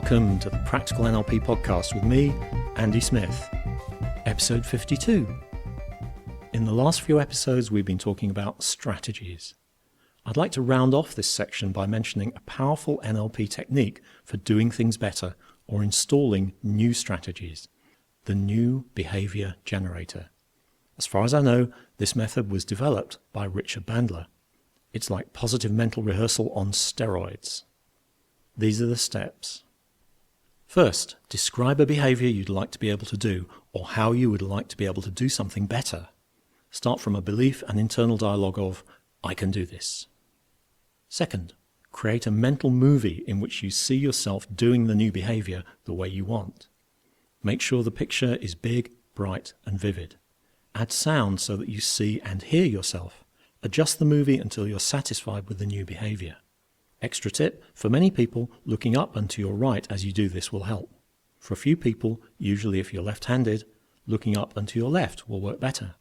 Welcome to the Practical NLP podcast with me, Andy Smith, episode 52. In the last few episodes, we've been talking about strategies. I'd like to round off this section by mentioning a powerful NLP technique for doing things better or installing new strategies, the new Behaviour Generator. As far as I know, this method was developed by Richard Bandler. It's like positive mental rehearsal on steroids. These are the steps. First, describe a behaviour you'd like to be able to do or how you would like to be able to do something better. Start from a belief and internal dialogue of, I can do this. Second, create a mental movie in which you see yourself doing the new behaviour the way you want. Make sure the picture is big, bright and vivid. Add sound so that you see and hear yourself. Adjust the movie until you're satisfied with the new behaviour. Extra tip, for many people, looking up and to your right as you do this will help. For a few people, usually if you're left-handed, looking up and to your left will work better.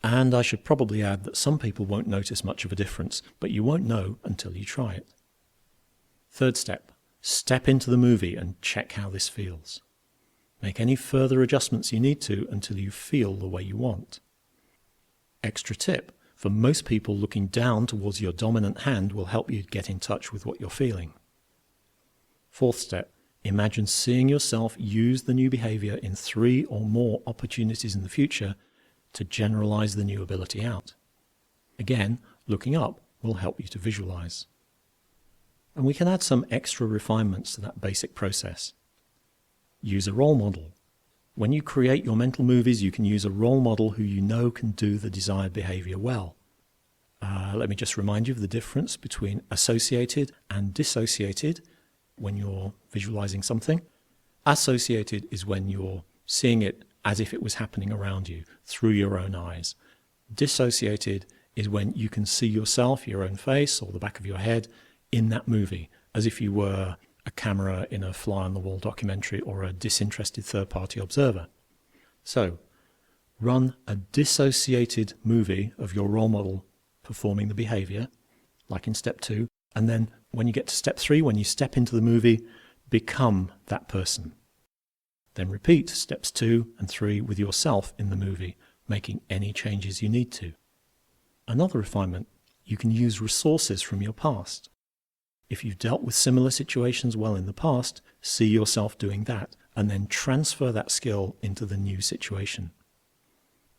And I should probably add that some people won't notice much of a difference, but you won't know until you try it. Third step, step into the movie and check how this feels. Make any further adjustments you need to until you feel the way you want. Extra tip, for most people, looking down towards your dominant hand will help you get in touch with what you're feeling. Fourth step, imagine seeing yourself use the new behaviour in 3 or more opportunities in the future to generalize the new ability out. Again, looking up will help you to visualize. And we can add some extra refinements to that basic process. Use a role model. When you create your mental movies, you can use a role model who you know can do the desired behavior well. Let me just remind you of the difference between associated and dissociated when you're visualizing something. Associated is when you're seeing it as if it was happening around you through your own eyes. Dissociated is when you can see yourself, your own face or the back of your head in that movie, as if you were a camera in a fly-on-the-wall documentary or a disinterested third-party observer. So, run a dissociated movie of your role model performing the behavior, like in step 2, and then when you get to step 3, when you step into the movie, become that person. Then repeat steps 2 and 3 with yourself in the movie, making any changes you need to. Another refinement, you can use resources from your past. If you've dealt with similar situations well in the past, see yourself doing that and then transfer that skill into the new situation.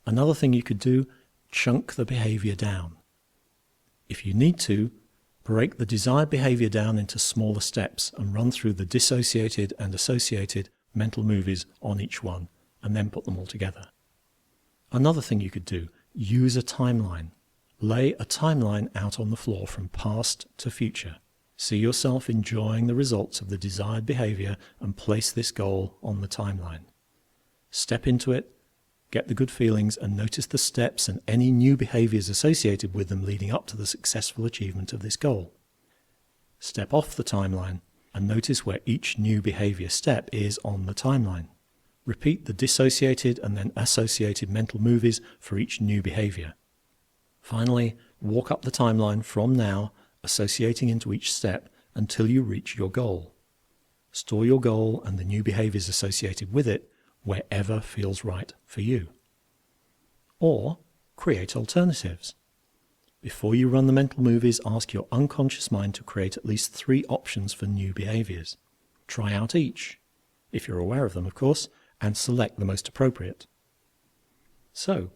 Another thing you could do, chunk the behavior down. If you need to, break the desired behavior down into smaller steps and run through the dissociated and associated mental movies on each one and then put them all together. Another thing you could do, use a timeline. Lay a timeline out on the floor from past to future. See yourself enjoying the results of the desired behavior and place this goal on the timeline. Step into it, get the good feelings and notice the steps and any new behaviors associated with them leading up to the successful achievement of this goal. Step off the timeline and notice where each new behavior step is on the timeline. Repeat the dissociated and then associated mental movies for each new behavior. Finally, walk up the timeline from now, associating into each step until you reach your goal. Store your goal and the new behaviors associated with it wherever feels right for you. Or create alternatives. Before you run the mental movies, ask your unconscious mind to create at least 3 options for new behaviors. Try out each, if you're aware of them, of course, and select the most appropriate. So,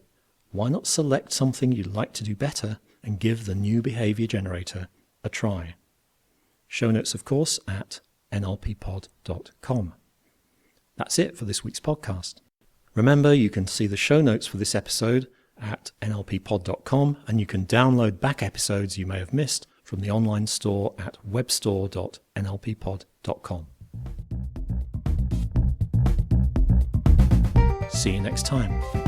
why not select something you'd like to do better and give the new Behaviour Generator a try? Show notes, of course, at nlppod.com. That's it for this week's podcast. Remember, you can see the show notes for this episode at nlppod.com, and you can download back episodes you may have missed from the online store at webstore.nlppod.com. See you next time.